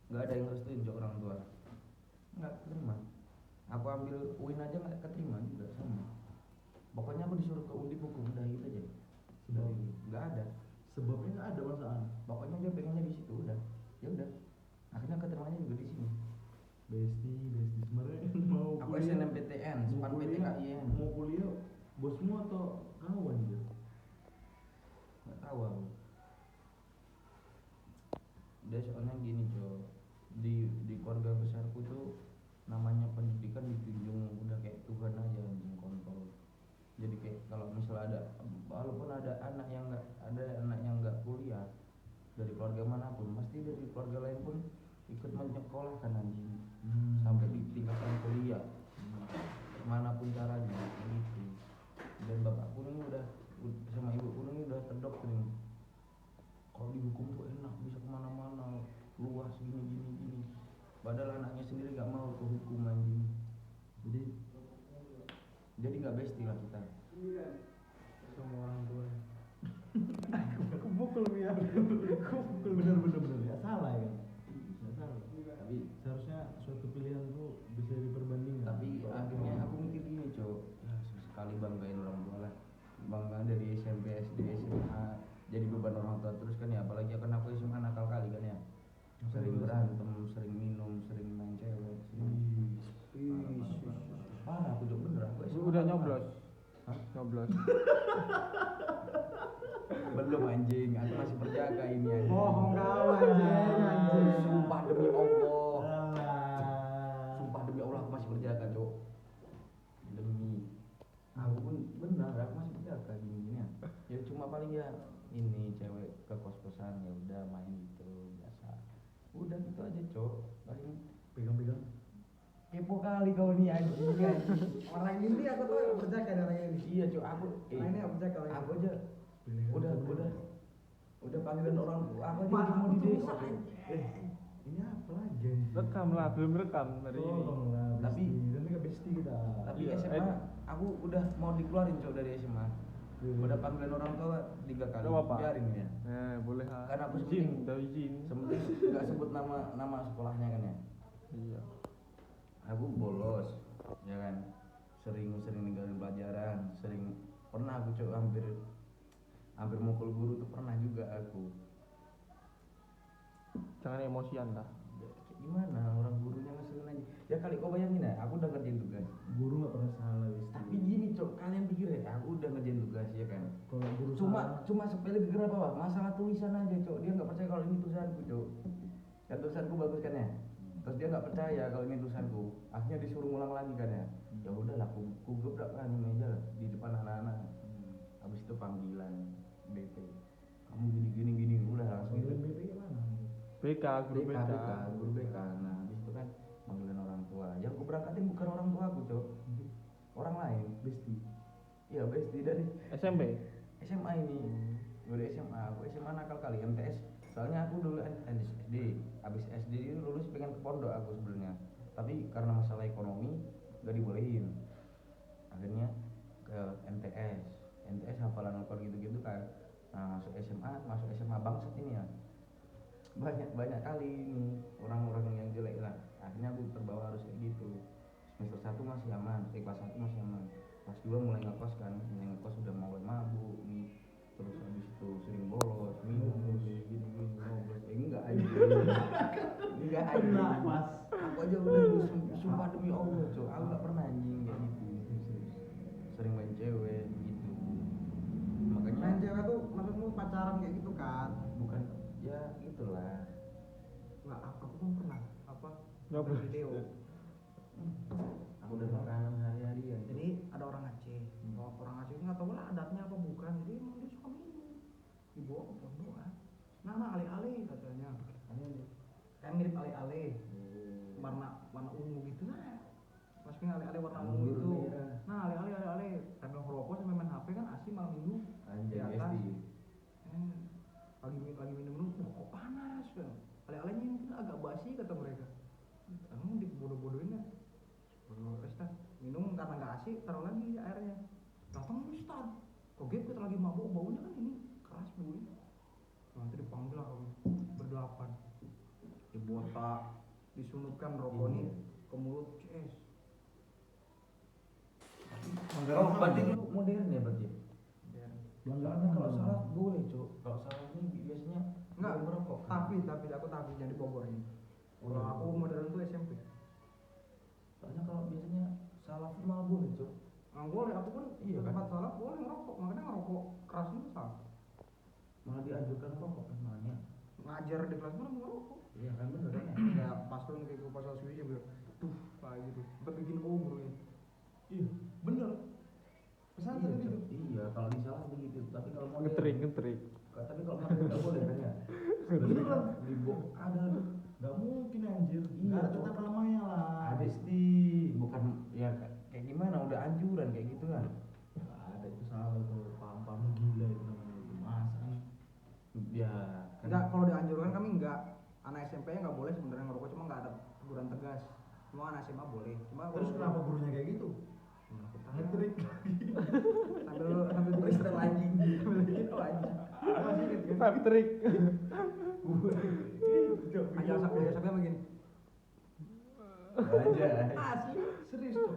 nggak ada yang restuin cok orang tua, nggak terima. Aku ambil UIN aja nggak keterima juga sama. Pokoknya aku disuruh ke Undip hukum, udah gitu aja. Dari nggak ada. Sebabnya nggak ada masalah. Pokoknya dia pengennya di situ udah, ya udah. Akhirnya keterimanya juga di sini. Besti sebenarnya kan mau Aku kuliah, SNMPTN, SPAN PTKIN. mau kuliah bosmu atau kawan dia? Nggak tahu aku. Dia soalnya gini cok, di keluarga besarku tuh namanya pendidikan dijunjung udah kayak Tuhan aja anjing kontol. Jadi kayak kalau misalnya ada, walaupun ada anak yang nggak kuliah dari keluarga manapun, pasti dari keluarga lain pun ikut menyekolahkan anjing sampai di tingkatan kuliah, manapun caranya gitu. Dan bapakku ini udah sama ibuku ini udah terdoktrin kalau dihukum tuh enak, bisa kemana-mana, luas gini. Padahal anaknya sendiri nggak mau ke hukum anjing. Jadi nggak bestie lah kita. Sama orang tua. Aku pukul ya. Bener ya salah ya. Nggak salah. Tapi seharusnya suatu pilihan tuh bisa diperbandingkan. Tapi akhirnya aku mikir gini cok, ya sekali banggain orang tua lah, bangga dari SMP SD SMA jadi beban orang tua terus kan ya, apalagi kan aku SMA nakal kali kan ya, sering berantem, sering minum, sering main cewek, parah aku cok, bener aku SMA Udah nyoblos. Hah? Nyoblos. Belum anjing, aku masih berjaga ini anjing. Bohong kau anjing. Sumpah demi Allah. Sumpah demi Allah aku masih berjaga cok. Demi aku pun benar, aku masih berjaga gini ya. Ya cuma paling ya ini cewek ke kos-kosan ya udah main gitu biasa. Udah gitu aja cok. Paling Pegang-pegang. kepo kali kau nih anjing. Orang ini aku tuh berjaga dari orang ini. Iya cok, aku Nah, ini aku berjaga orang aku ini. aja udah panggilan orang tua aku aja Mana mau aku di tuh DO. bisa anjing. Ini apa lagi anjing? Rekam lah, belum rekam hari ini. Tolonglah, Tapi- besti. Kan nggak besti kita. Tapi Iya, SMA aku udah mau dikeluarin cok dari SMA. Udah panggilan orang tua 3 kali. Gak apa-apa. Biarin ya. Boleh lah. Karena aku izin, udah izin. Sementing nggak sebut nama sekolahnya kan ya. Iya. Aku bolos, ya kan. Sering ninggalin pelajaran, pernah aku cok hampir mukul guru tuh pernah juga aku. Jangan emosian lah. Gimana orang gurunya ngeselin aja. Ya kali kau bayangin ya, aku udah ngerjain tugas. Guru nggak pernah salah besti. Tapi gini cok, kalian pikir ya, aku udah ngerjain tugas ya kan. Kalau guru Cuma sepele pikir apa? Masalah tulisan aja cok. Dia nggak percaya kalau ini tulisanku cok. Kan tulisanku bagus kan ya. Terus dia nggak percaya kalau ini tulisanku. Akhirnya disuruh ngulang lagi kan ya. Ya udahlah, aku gebrak kan di meja di depan anak-anak. Habis itu panggilan BP. Kamu gini udah langsung panggilan gitu. BP gimana? BK, guru BK. Guru BK. Nah, habis itu kan panggilan orang tua. Yang aku berangkatin bukan orang tua aku cok. Orang lain. Besti. Iya bestie dari SMP. SMA ini. Dari SMA, aku SMA nakal kali MTS. Soalnya aku dulu SD, habis SD itu lulus pengen ke pondok aku sebenarnya. Tapi karena masalah ekonomi gak dibolehin. Akhirnya ke MTS hafalan gitu kan. Nah, masuk SMA bangsat ini ya. Banyak kali ini orang-orang yang jelek lah. Akhirnya aku terbawa harus kayak gitu. Semester 1 masih aman, kelas 1 masih aman. Kelas 2 mulai ngekos udah mulai mabuk nih. Terus habis itu sering bolos, minum gini ngobrol. Enggak aja. Enggak aja. Pas. Aku aja udah sumpah demi Allah, cok. Aku enggak pernah anjing kayak gitu. Sering main cewek gitu. Makanya Main cewek tuh maksudmu pacaran kayak gitu kan? bukan ya gitulah. Nggak, aku pun pernah Nyoblos. video. Aku udah makanan hari-hari ya. Jadi ada orang Aceh. Orang Aceh itu nggak tahu lah adatnya apa bukan. Jadi emang dia suka minum. Dibawa ke pondok kan. Nama ale-ale katanya. Kayak mirip ale-ale. Warna ungu gitu lah. Masukin ale-ale warna ungu Anggur gitu. merah. Nah ale-ale sambil ngerokok sambil main HP kan asli malam minggu. Anjay Di atas. bestie. Lagi minum kok panas kan. Ale-alenya mungkin agak basi kata mereka. Kamu dibodoh-bodohin ya. Ustaz, minum karena nggak asik, taruh lagi airnya. Datang Ustaz, kaget kita lagi mabuk, baunya kan ini keras baunya. Nanti dipanggil lah kami berdelapan. Ya botak, disunutkan rokok nih ke mulut, CS. Oh, berarti dulu modern ya berarti. Pelanggarannya Kalau salah boleh, Cuk. Kalau salah ini biasanya Enggak, boleh merokok. tapi aku jadi Bogor ini. Kalau aku modern tuh SMP. Soalnya kalau biasanya salah itu malah boleh, Cuk. Nah, boleh, aku pun Iya, tempat kan? salah boleh ngerokok, makanya ngerokok keras itu salah. Malah dianjurkan merokok kan malahnya. Ngajar di kelas pun aku ngerokok. Iya kan bener kan? Kayak paslon kayak gue pasal switch bilang, tuh kayak gitu. Sampai bikin bro ya. Iya, bener. Pesantren Iya, gitu. Cuk. Iya, kalau di salah begitu. Tapi kalau modern, Ngetrik. tapi kalau modern nggak boleh kan ya? Beneran. Di ada Gak mungkin anjir. Iya, Gak ada Cuk. tata lamanya lah. ada di bukan ya kayak gimana udah anjuran kayak gitu kan. Gak ada, itu salah tuh. Paham-paham gila itu namanya itu. Masa kan? Ya kan. Enggak, kalau dianjurkan kami enggak. Anak SMP nya nggak boleh sebenarnya ngerokok, cuma nggak ada teguran tegas. Cuma anak SMA boleh. Cuma Terus kenapa gurunya kayak gitu? Ngetrik. sambil tulis setel anjing, sambil bikin oh anjing. Masih inget kan? Patrick. Aja sampai begini. Aja. Asli, serius tuh.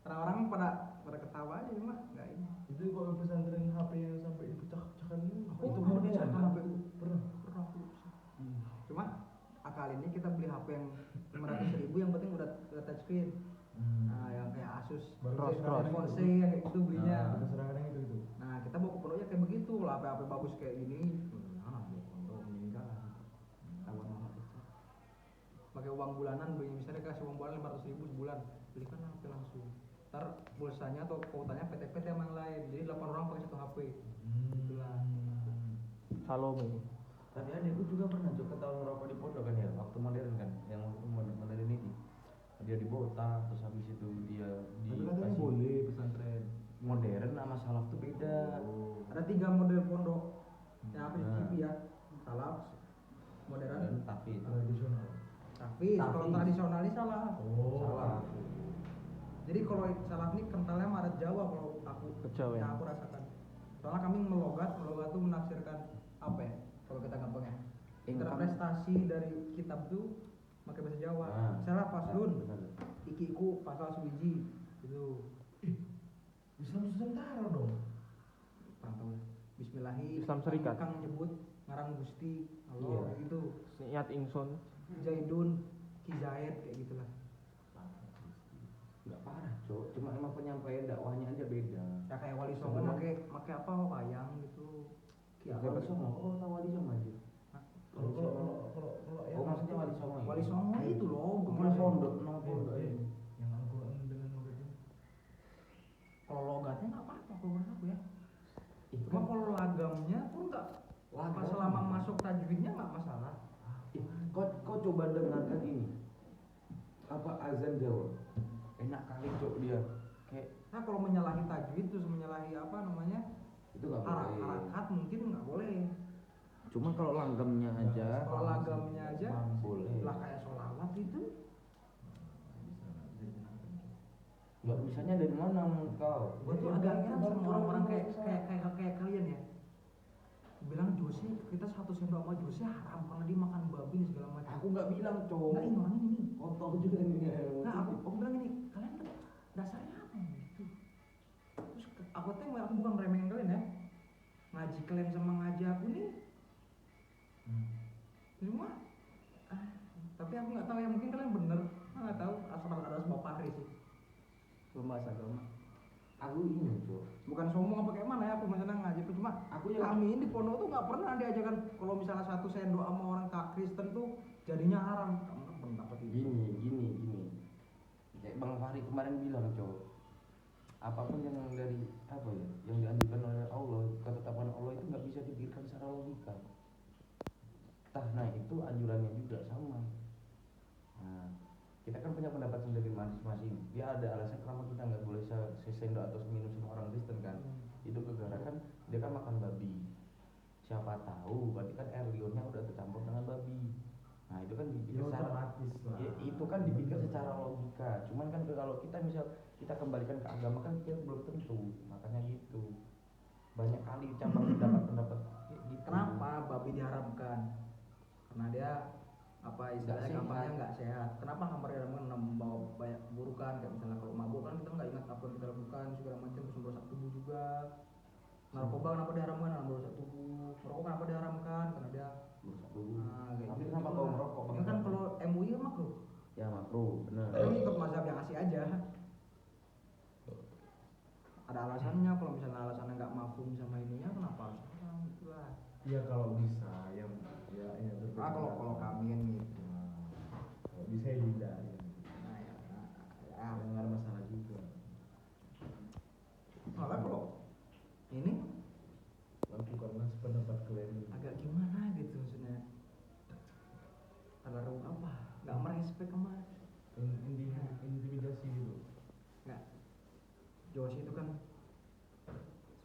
Orang-orang pada ketawa aja cuma nggak ini. Itu kalau pesantren HP yang sampai dipecah-pecahkan itu. Itu modern pecahkan kan? HP itu. Pernah aku. Cuma kali ini kita beli HP yang 500.000 yang penting udah touchscreen. Nah, yang kayak Asus, Cross. iPhone C yang kayak gitu belinya. Ada serangan itu. Nah, kita bawa ke pondoknya kayak begitu lah, HP bagus kayak gini. Nah, bawa ke pondok meninggal. Tawar banget itu. Pakai uang bulanan belinya, misalnya kasih uang bulanan 500.000 sebulan, belikan HP langsung. Ntar pulsanya atau kuotanya PT-PT sama yang lain. Jadi 8 orang pakai satu HP. Itulah. Salome. Tapi adikku juga pernah juga ketahuan ngerokok di pondok kan ya, waktu modern kan, yang waktu modern ini. Dia di botak, terus habis itu dia Tapi katanya dikasih boleh pesantren. modern sama salaf tuh beda. Ada 3 model pondok. Yang apa Nah. TV ya? Salaf, modern, Dan tapi Tradisional. tapi kalau Tapi. tradisional ini salah. Oh. Salah. Jadi kalau salaf ini kentalnya maret Jawa kalau aku Kejawen. yang aku rasakan. Soalnya kami melogat tuh menafsirkan apa ya? Kalau kita gampangnya. Interpretasi dari kitab itu pakai bahasa Jawa. Nah. Misalnya paslun, Benar. ikiku pasal suwiji gitu. Islam Nusantara dong. Kurang tahu. Bismillahi. Islam Serikat. Kang nyebut ngarang Gusti. Iya. Allah gitu. Niat Ingsun. Zaidun, Ki Zaid kayak gitulah. Enggak parah, Cok. Cuma emang penyampaian dakwahnya aja beda. Ya kayak Wali Songo pakai apa wayang gitu. Ki Siapa apa? Songo? Oh, tahu Wali Songo aja. Kalau Oh, maksudnya Wali Songo ya? Wali Songo itu loh, bukan Bukan pondok, nama pondok Iya, ya. yang Al-Quran dengan logatnya. Kalau logatnya nggak apa-apa kalau menurut aku ya. Itu Cuma kan kalau lagamnya pun nggak pas selama masuk tajwidnya nggak masalah. Kau coba dengarkan ini. Apa azan Jawa? Enak kali, Cok, dia. Kayak Nah kalau menyalahi tajwid terus menyalahi apa namanya itu enggak boleh. harakat mungkin nggak boleh. Cuma kalau langgamnya aja Kalau lagamnya aja boleh. lah kayak sholawat itu. Enggak bisanya dari mana menurut kau? Gue tuh agak heran sama orang-orang kayak kalian ya. Bilang Jose kita satu sendok sama Jose haram karena dia makan babi nih segala macam. Aku enggak bilang, Cok. Nggak ini orang ini. Kotor juga ini. Nah aku bilang ini kalian tuh dasarnya apa ya gitu. Terus aku bukan meremehin kalian ya. Ngaji kalian sama ngaji aku nih. Cuma tapi aku nggak tahu ya mungkin kalian bener. Nggak tahu asal ada sebab pahri sih. Bahasa agama. Aku ini, Cok. Bukan sombong apa kayak mana ya aku misalnya ngaji itu cuma Aku ya kami ini di pondok tuh nggak pernah diajarkan kalau misalnya satu sendok sama orang Kristen tuh jadinya haram. Kamu kan pendapat itu. gini. Kayak Bang Fahri kemarin bilang, Cok. Apapun yang dari apa ya, yang dianjurkan oleh Allah, ketetapan Allah itu nggak bisa dipikirkan secara logika. Nah itu anjurannya juga sama. Nah, kita kan punya pendapat sendiri masing-masing. Dia ada alasan kenapa kita nggak boleh sesendok atau seminum sama orang Kristen kan? Itu gara-gara kan dia kan makan babi. Siapa tahu, berarti kan air liurnya udah tercampur dengan babi. Nah itu kan dipikir Ya, secara otomatis lah. ya, itu kan dipikir secara logika. Cuman kan kalau kita misal kita kembalikan ke agama kan kita belum tentu. Makanya gitu. Banyak kali cabang pendapat kayak gitu. Kenapa babi diharamkan? Karena dia apa istilahnya Nggak gampangnya sehat. nggak sehat. Kenapa hampir kan membawa banyak keburukan, kayak misalnya kalau mabuk kan kita nggak ingat apa yang kita lakukan segala macam, terus merusak tubuh juga. Narkoba kenapa diharamkan? Karena merusak tubuh. Merokok kenapa diharamkan? Karena dia Merusak tubuh. nah, kayak Tapi gitu kenapa lah. kau merokok? Ini kan kalau MUI kan makruh. Ya makro, benar. Kita ikut mazhab yang asli aja. Ada alasannya, kalau misalnya alasannya nggak mafhum sama ininya, kenapa harus haram gitu lah. Ya kalau bisa yang ya Kalau kami kan gitu. kalau bisa ya dihindari. Nah ya, Nggak ada masalah juga. malah kalau ini Lakukanlah sependapat kalian. agak gimana gitu maksudnya. Terlalu apa? Nggak merespek sama Intimidasi gitu. nggak. Jos itu kan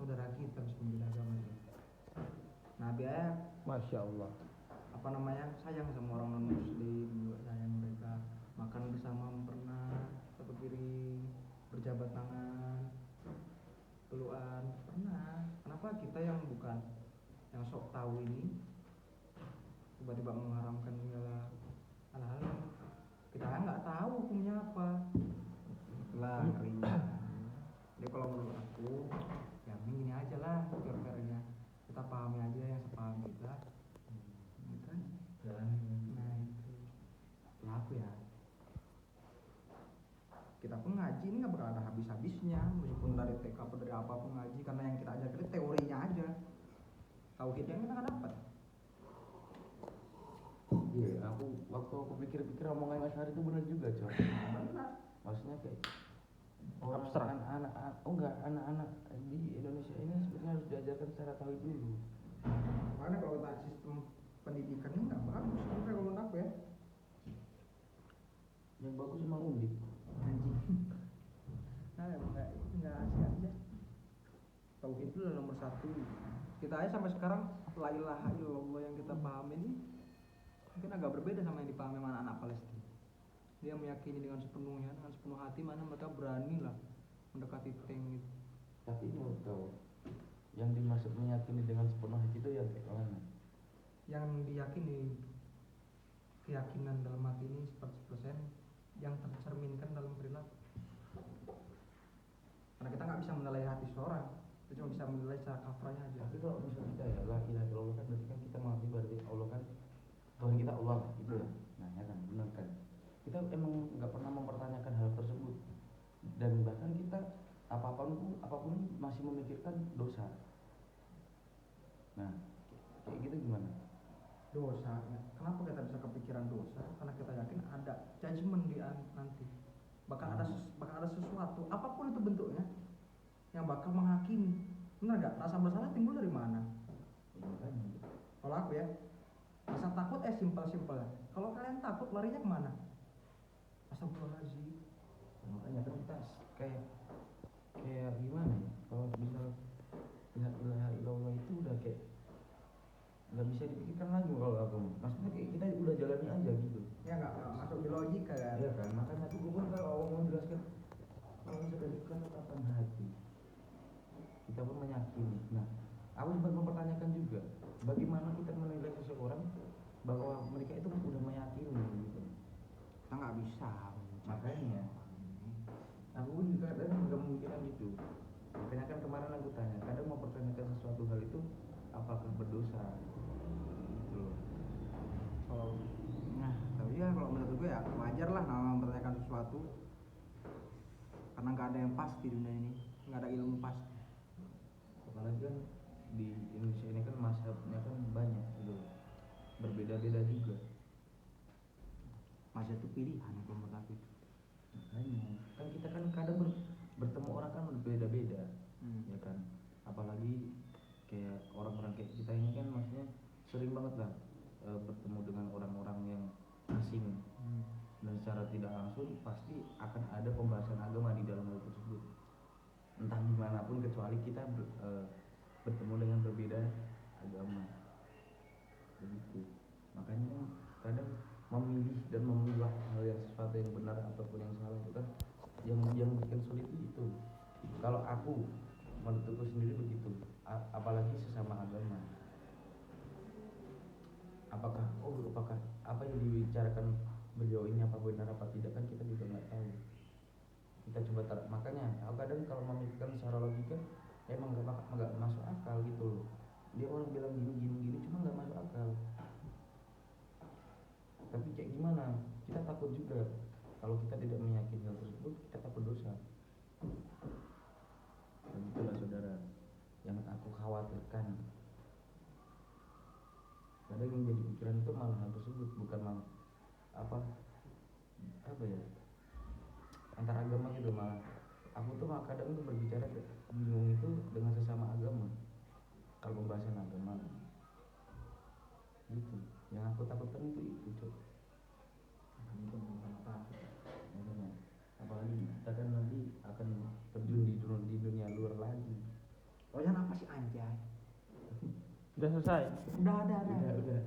saudara kita harus membela agama itu. Nah biaya Masya Allah. apa namanya sayang sama orang non muslim juga, sayang mereka makan bersama pernah satu piring, berjabat tangan, pelukan pernah. Kenapa kita yang bukan yang sok tahu ini tiba-tiba mengharamkan segala hal-hal yang kita kan nggak tahu hukumnya apa. Itulah ngerinya. Jadi kalau menurut aku ya mending gini aja lah fair-fairnya, kita pahami aja yang sepaham kita gitu aja. Nah itu laku ya, kita pun ngaji ini nggak bakal ada habis-habisnya, meskipun dari TK atau dari apapun ngaji, karena yang kita ajarkan itu teorinya aja, tauhidnya kita nggak dapat. Iya, waktu aku pikir-pikir omongan Mas Hari itu benar juga, Cok. Benar. Maksudnya kayak orang Abstrak. anak-anak di Indonesia ini sebenarnya harus diajarkan secara tauhid dulu. Makanya kalau kita sistem pendidikannya nggak bagus, sebenarnya kalau menurut aku ya. Yang bagus emang Undip. Nah nggak asik aja. Tauhid itu adalah nomor satu. Kita aja sampai sekarang la ilaha illallah yang kita pahami ini mungkin agak berbeda sama yang dipahami sama anak-anak Palestina. Dia meyakini dengan sepenuhnya, dengan sepenuh hati, mana mereka berani lah mendekati tank itu. Tapi menurut kau, yang dimaksud meyakini dengan sepenuh hati itu yang kayak mana? Yang diyakini keyakinan dalam hati ini 100% yang tercerminkan dalam perilaku. Karena kita nggak bisa menilai hati seorang, kita cuma bisa menilai secara kafranya aja. Tapi kalau misalnya kita ya la ilaha illallah kan berarti kan kita mengakui berarti Allah kan Tuhan kita Allah gitu ya. Nah ya kan benar kan. Kita emang nggak pernah mempertanyakan hal tersebut dan bahkan kita apapun masih memikirkan dosa. Nah kayak gitu gimana? Dosa, kenapa kita bisa kepikiran dosa? Karena kita yakin ada judgement di nanti, bakal ada sesuatu apapun itu bentuknya yang bakal menghakimi. Benar nggak? Rasa bersalah timbul dari mana? Ya, makanya. Kalau aku ya, rasa takut simpel-simpel. Kalau kalian takut larinya kemana? Astagfirullahaladzim. Makanya kan kita kayak gimana ya? Kalau misal la ilaha illallah itu udah kayak nggak bisa dipikirkan lagi kalau aku. Maksudnya kayak kita udah jalani aja gitu. Ya nggak masuk di logika kan? Iya kan, makanya aku pun kalau mau menjelaskan kalau sudah bukan ketetapan hati, kita pun meyakini. Nah, aku sempat mempertanyakan juga, bagaimana kita menilai seseorang bahwa mereka itu udah meyakini gitu. Kita nggak bisa. Makanya, aku pun juga kadang nggak memikirkan itu. Makanya kan kemarin aku tanya, kadang mau pertanyakan sesuatu hal itu apakah berdosa? Gitu loh. Nah, tapi ya kalau menurut gue ya wajar lah nama mempertanyakan sesuatu, karena nggak ada yang pasti di dunia ini, nggak ada ilmu pasti. Apalagi kan di Indonesia ini kan mazhabnya kan banyak gitu, berbeda-beda juga. Mazhab itu pilihan kalau menurut aku itu. Makanya kan kita kan kadang bertemu orang kan berbeda-beda, ya kan. Apalagi kayak orang-orang kayak kita ini kan maksudnya sering banget lah bertemu dengan orang-orang yang asing dan secara tidak langsung pasti akan ada pembahasan agama di dalam hal tersebut. Entah gimana pun kecuali kita bertemu dengan berbeda agama. Begitu. Makanya kan kadang memilih dan memilah hal yang sesuatu yang benar ataupun yang salah itu kan yang bikin sulit itu. Kalau aku menurutku sendiri begitu, apalagi sesama agama. Apakah apa yang membicarakan beliau ini apa benar apa tidak kan kita juga nggak tahu. Kita coba makanya aku kadang kalau memikirkan secara logika emang nggak masuk akal gitu loh. Dia orang bilang gini cuma nggak masuk akal. Tapi kayak gimana, kita takut juga kalau kita tidak meyakini hal tersebut, kita takut dosa. Dan itulah saudara yang aku khawatirkan. Kadang yang jadi pikiran itu malah hal tersebut, bukan malah apa ya, antar agama gitu. Malah aku tuh malah kadang tuh berbicara bingung itu dengan sesama agama kalau pembahasan agama gitu. Yang aku takutkan itu Cok. Ini kan bukan takut. Apalagi kita kan nanti akan terjun di dunia luar lagi. Kalian apa sih anjay? Udah selesai. Udah ada. udah